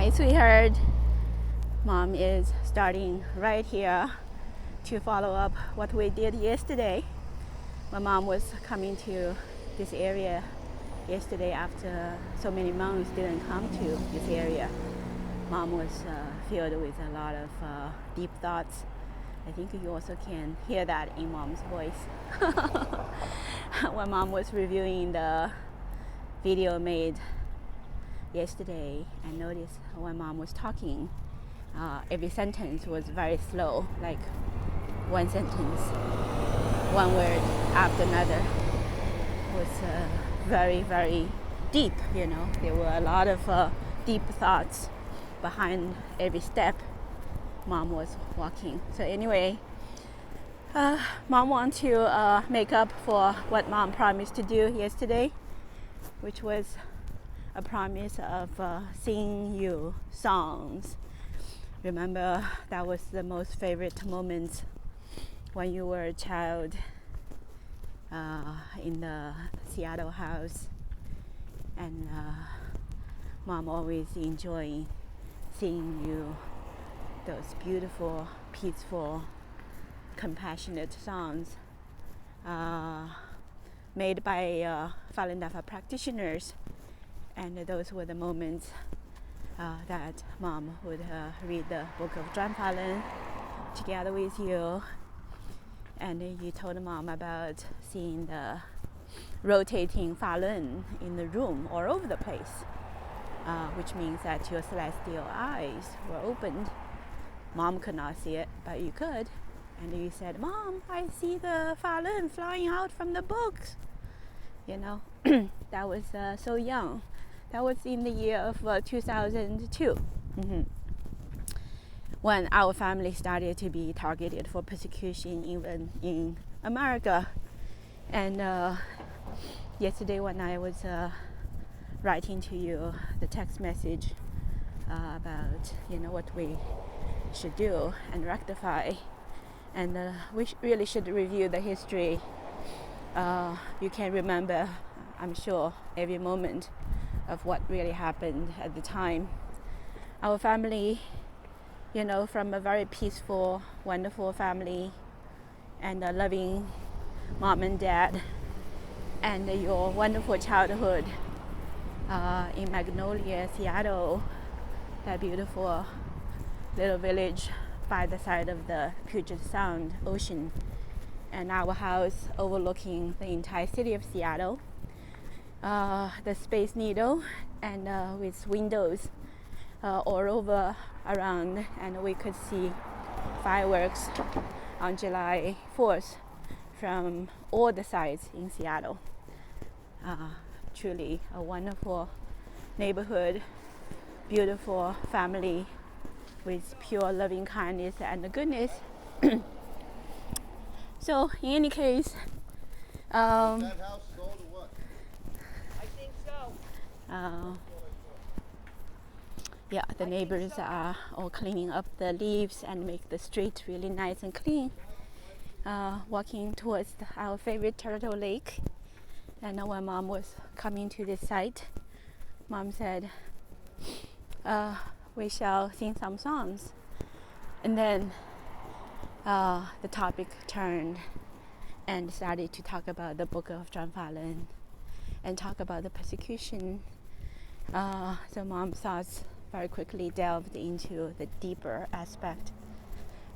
Hi, sweetheart. Mom is starting right here to follow up what we did yesterday. My mom was coming to this area yesterday after so many months didn't come to this area. Mom was filled with a lot of deep thoughts. I think you also can hear that in Mom's voice. When Mom was reviewing the video made yesterday, I noticed when Mom was talking, every sentence was very slow, like one sentence, one word after another was very, very deep, you know. There were a lot of deep thoughts behind every step Mom was walking. So anyway, Mom wants to make up for what Mom promised to do yesterday, which was a promise of singing you songs. Remember, that was the most favorite moment when you were a child in the Seattle house, and Mom always enjoying singing you those beautiful, peaceful, compassionate songs made by Falun Dafa practitioners. And those were the moments that Mom would read the book of Zhuan Falun together with you. And you told Mom about seeing the rotating Falun in the room all over the place, which means that your celestial eyes were opened. Mom could not see it, but you could. And you said, Mom, I see the Falun flying out from the books. You know, that was so young. That was in the year of 2002, when our family started to be targeted for persecution even in America. And yesterday when I was writing to you the text message about what we should do and rectify, and we really should review the history. You can remember, I'm sure, every moment of what really happened at the time. Our family, from a very peaceful, wonderful family, and a loving mom and dad, and your wonderful childhood in Magnolia, Seattle, that beautiful little village by the side of the Puget Sound Ocean, and our house overlooking the entire city of Seattle. The Space Needle, and with windows all over around, and we could see fireworks on July 4th from all the sides in Seattle. Truly a wonderful neighborhood, beautiful family with pure loving kindness and goodness. So in any case, that house sold or what? I think so. Yeah, the neighbors are all cleaning up the leaves and make the street really nice and clean. Walking towards our favorite turtle lake. And when Mom was coming to this site, Mom said, we shall sing some songs. And then the topic turned and started to talk about the book of Zhuan Falun and talk about the persecution. So Mom's thoughts very quickly delved into the deeper aspect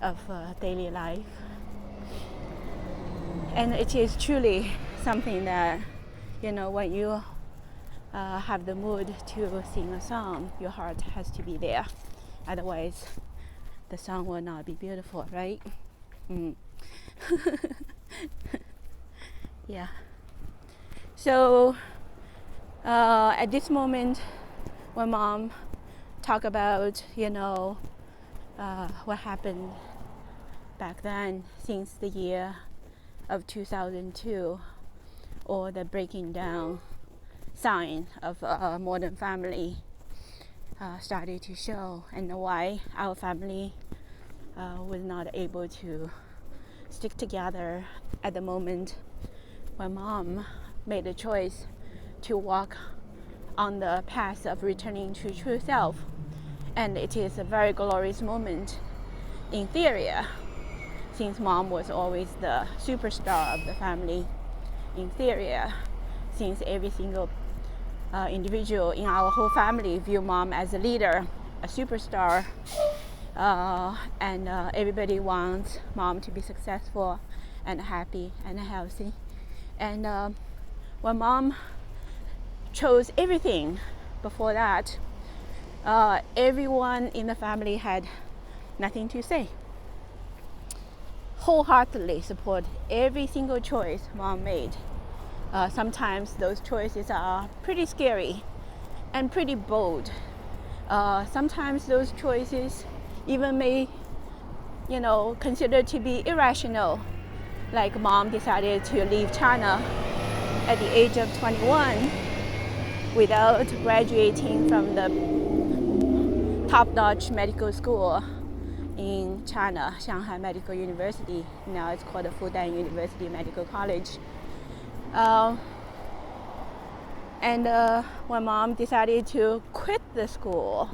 of daily life. And it is truly something that, when you have the mood to sing a song, your heart has to be there. Otherwise, the song will not be beautiful, right? Yeah. So at this moment, when Mom talk about what happened back then since the year of 2002, or the breaking down sign of a modern family started to show, and why our family was not able to stick together at the moment when Mom made a choice to walk on the path of returning to true self And it is a very glorious moment in theory, since mom was always the superstar of the family. In theory, since every single individual in our whole family view mom as a leader, a superstar, and everybody wants mom to be successful and happy and healthy. And when mom chose everything before that, everyone in the family had nothing to say. Wholeheartedly support every single choice mom made. Sometimes those choices are pretty scary and pretty bold. Sometimes those choices even may, considered to be irrational. Like mom decided to leave China at the age of 21 without graduating from the top-notch medical school in China, Shanghai Medical University. Now it's called the Fudan University Medical College. And when mom decided to quit the school,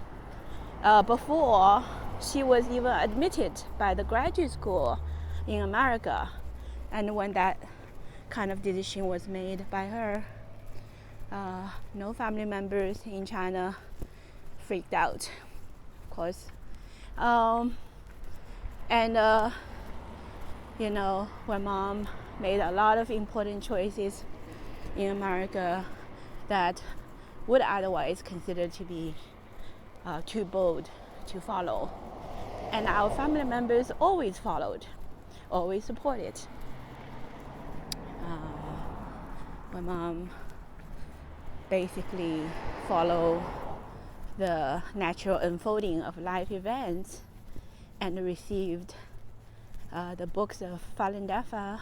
before she was even admitted by the graduate school in America, and when that kind of decision was made by her, no family members in China freaked out, of course. When mom made a lot of important choices in America that would otherwise considered to be too bold to follow, and our family members always followed, always supported. When mom basically followed the natural unfolding of life events and received the books of Falun Dafa,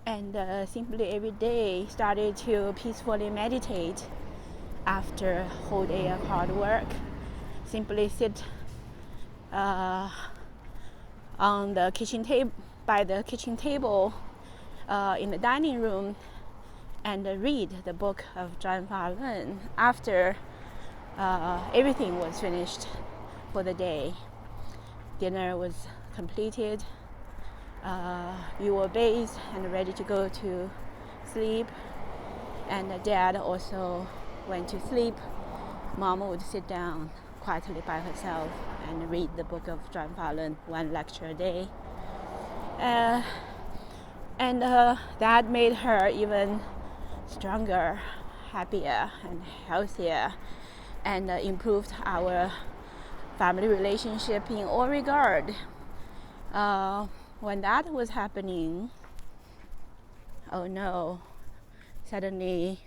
and simply every day started to peacefully meditate after a whole day of hard work. Simply sit on the kitchen table, by the kitchen table in the dining room, and read the book of Zhan Falun after everything was finished for the day. Dinner was completed. You were bathed and ready to go to sleep, and dad also went to sleep. Mom would sit down quietly by herself and read the book of Zhan Falun, one lecture a day. And that made her even stronger, happier, and healthier, and improved our family relationship in all regard. When that was happening, oh no, suddenly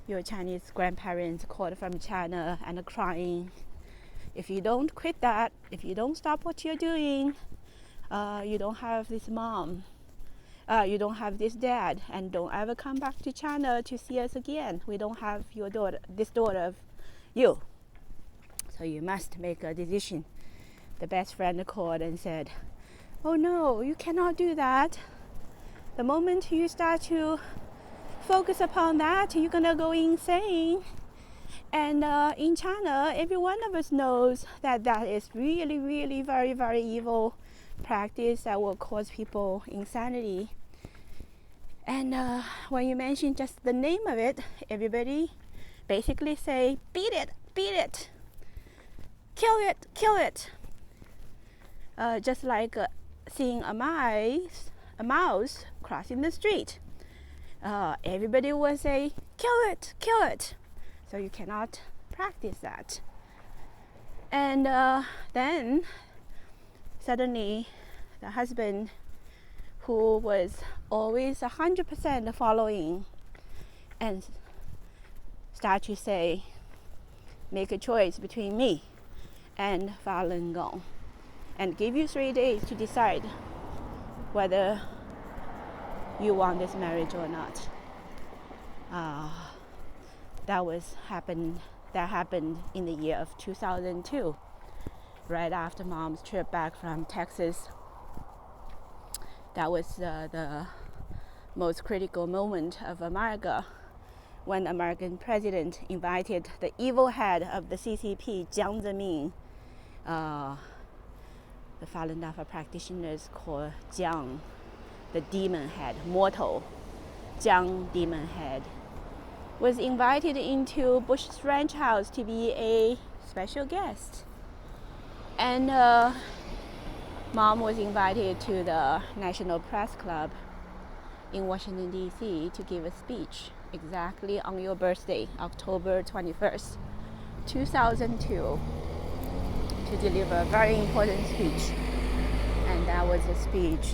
your Chinese grandparents called from China and crying, if you don't quit that, if you don't stop what you're doing, you don't have this mom, you don't have this dad, and don't ever come back to China to see us again. We don't have your daughter, this daughter of you. So you must make a decision. The best friend called and said, oh no, you cannot do that. The moment you start to focus upon that, you're gonna go insane. And in China, every one of us knows that that is really, really very, very evil practice that will cause people insanity. And when you mention just the name of it, everybody basically say, beat it, kill it. Just like seeing a mouse crossing the street. Everybody will say, kill it. So you cannot practice that. And then suddenly the husband, who was always 100% following, and start to say, make a choice between me and Falun Gong, and give you 3 days to decide whether you want this marriage or not. That happened in the year of 2002, right after mom's trip back from Texas. That was the most critical moment of America, when the American president invited the evil head of the CCP, Jiang Zemin, the Falun Dafa practitioners call Jiang the demon head, mortal Jiang demon head, was invited into Bush's ranch house to be a special guest. And Mom was invited to the National Press Club in Washington, D.C. to give a speech exactly on your birthday, October 21st, 2002, to deliver a very important speech. And that was a speech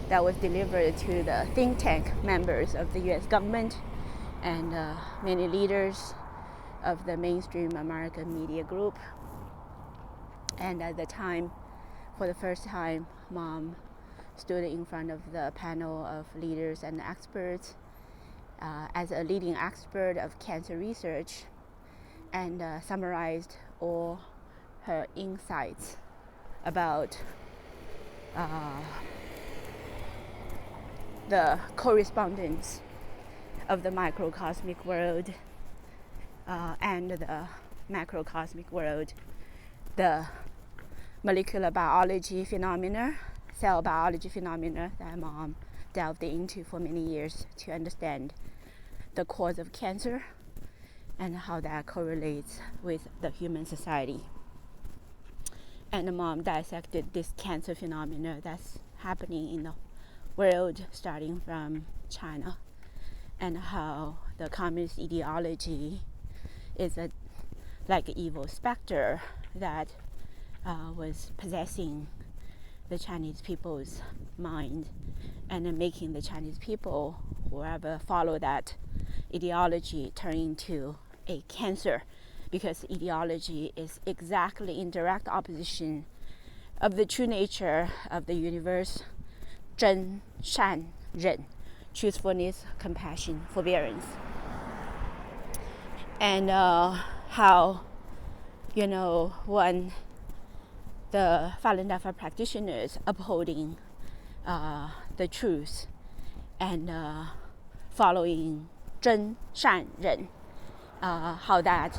that was delivered to the think tank members of the U.S. government and many leaders of the mainstream American media group. And at the time, for the first time, Mom stood in front of the panel of leaders and experts as a leading expert of cancer research and summarized all her insights about the correspondence of the microcosmic world and the macrocosmic world, the molecular biology phenomena, cell biology phenomena that Mom delved into for many years to understand the cause of cancer and how that correlates with the human society. And Mom dissected this cancer phenomena that's happening in the world, starting from China, and how the communist ideology is like an evil specter that was possessing the Chinese people's mind and making the Chinese people, whoever follow that ideology, turn into a cancer, because ideology is exactly in direct opposition of the true nature of the universe, 真善忍, truthfulness, compassion, forbearance. And how, when the Falun Dafa practitioners upholding the truth and following 真善忍, how that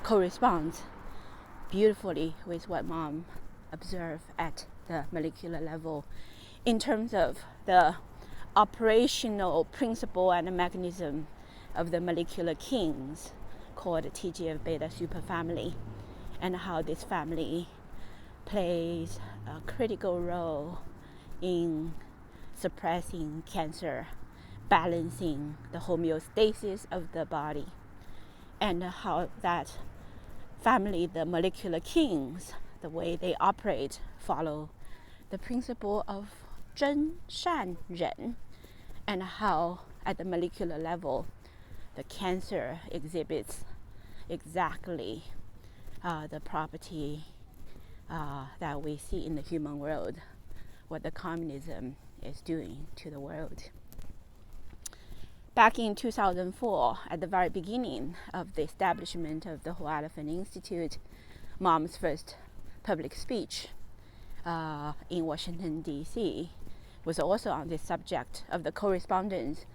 corresponds beautifully with what Mom observed at the molecular level in terms of the operational principle and mechanism of the molecular kings called TGF-beta superfamily, and how this family plays a critical role in suppressing cancer, balancing the homeostasis of the body, and how that family, the molecular kings, the way they operate, follow the principle of 真善忍, and how at the molecular level the cancer exhibits exactly the property that we see in the human world, what the communism is doing to the world. Back in 2004, at the very beginning of the establishment of the Whole Elephant Institute, Mom's first public speech in Washington, D.C. was also on this subject of the correspondence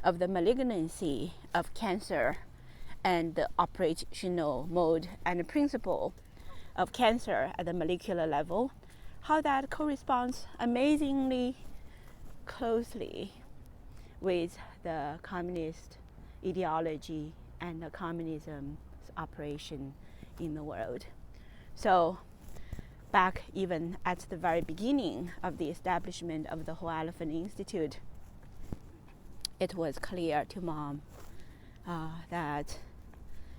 of the malignancy of cancer and the operational mode and principle of cancer at the molecular level, how that corresponds amazingly closely with the communist ideology and the communism's operation in the world. So back even at the very beginning of the establishment of the Whole Elephant Institute, it was clear to Mom that,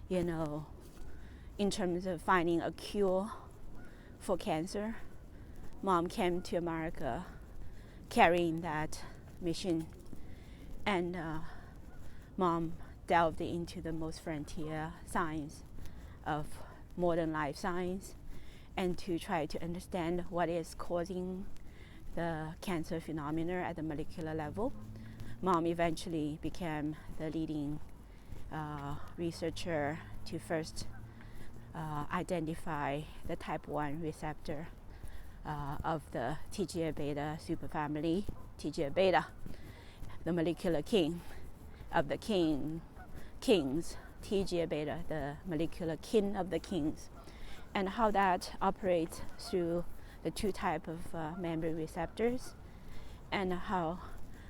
in terms of finding a cure for cancer, Mom came to America carrying that mission. And Mom delved into the most frontier science of modern life science, and to try to understand what is causing the cancer phenomena at the molecular level. Mom eventually became the leading researcher to first identify the type 1 receptor of the TGF-beta superfamily, TGF-beta, the molecular king, of the kings, TGA beta, the molecular kin of the kings, and how that operates through the two type of memory receptors, and how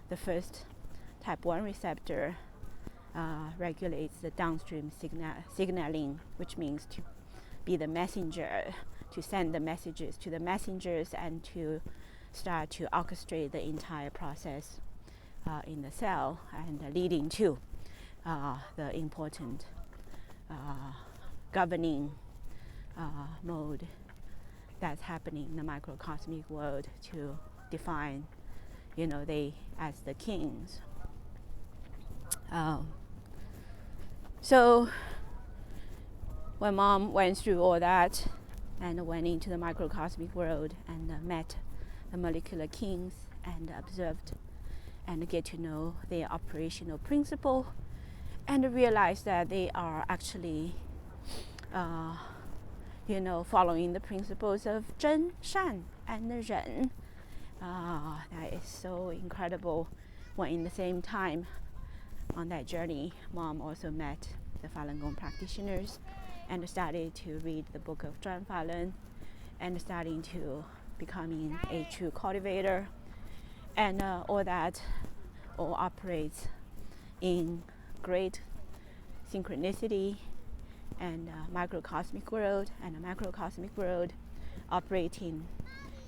the first type 1 receptor regulates the downstream signaling, which means to be the messenger, to send the messages to the messengers and to start to orchestrate the entire process in the cell, and leading to the important governing mode that's happening in the microcosmic world to define, they as the kings. So when mom went through all that and went into the microcosmic world and met the molecular kings and observed and get to know their operational principle, and realize that they are actually following the principles of 真, 善, and 忍. That is so incredible. When in the same time on that journey, mom also met the Falun Gong practitioners and started to read the book of Zhuan Falun and starting to becoming a true cultivator, and all that all operates in great synchronicity and microcosmic world and a macrocosmic world operating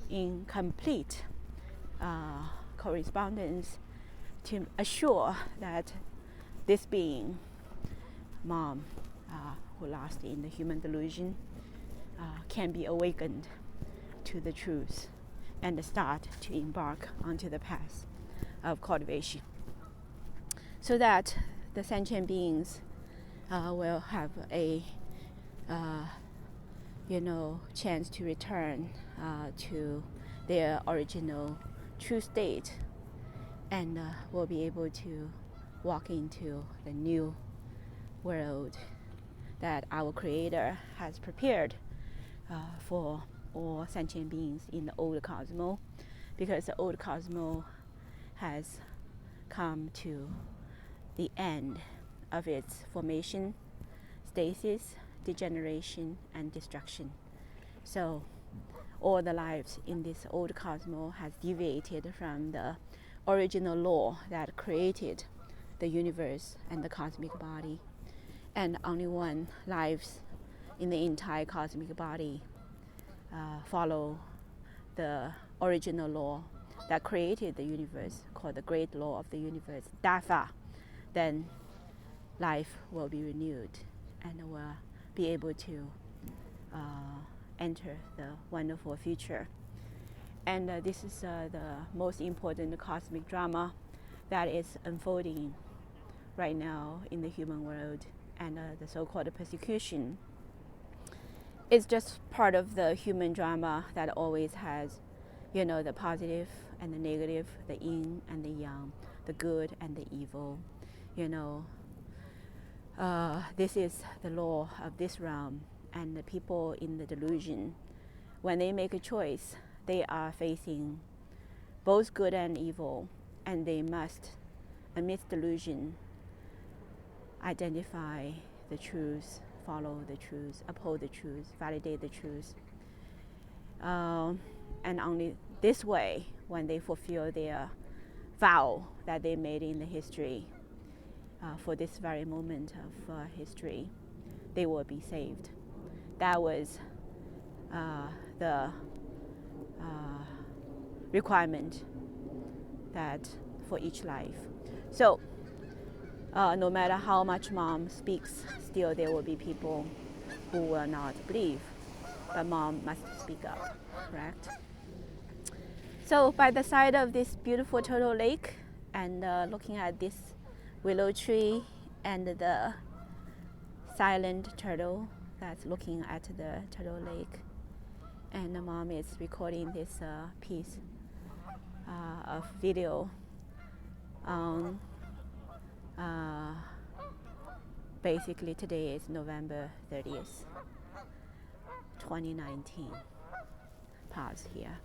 in complete correspondence to assure that this being, mom, who lost in the human delusion, can be awakened to the truth and start to embark onto the path of cultivation, so that the sentient beings will have a chance to return to their original true state, and will be able to walk into the new world that our Creator has prepared for all sentient beings in the old cosmos, because the old cosmos has come to the end of its formation, stasis, degeneration, and destruction. So all the lives in this old cosmos has deviated from the original law that created the universe and the cosmic body, and only one lives in the entire cosmic body follow the original law that created the universe, called the great law of the universe, Dafa. Then life will be renewed and will be able to enter the wonderful future. And this is the most important cosmic drama that is unfolding right now in the human world, and the so-called persecution is just part of the human drama that always has, the positive and the negative, the yin and the yang, the good and the evil. This is the law of this realm, and the people in the delusion, when they make a choice, they are facing both good and evil, and they must, amidst delusion, identify the truth, follow the truth, uphold the truth, validate the truth. And only this way, when they fulfill their vow that they made in the history, for this very moment of history, they will be saved. That was the requirement that for each life. So no matter how much mom speaks, still there will be people who will not believe, but mom must speak up, correct? So by the side of this beautiful turtle lake, and looking at this willow tree and the silent turtle that's looking at the turtle lake, and the mom is recording this piece of video on basically today is November 30th, 2019. Pause here.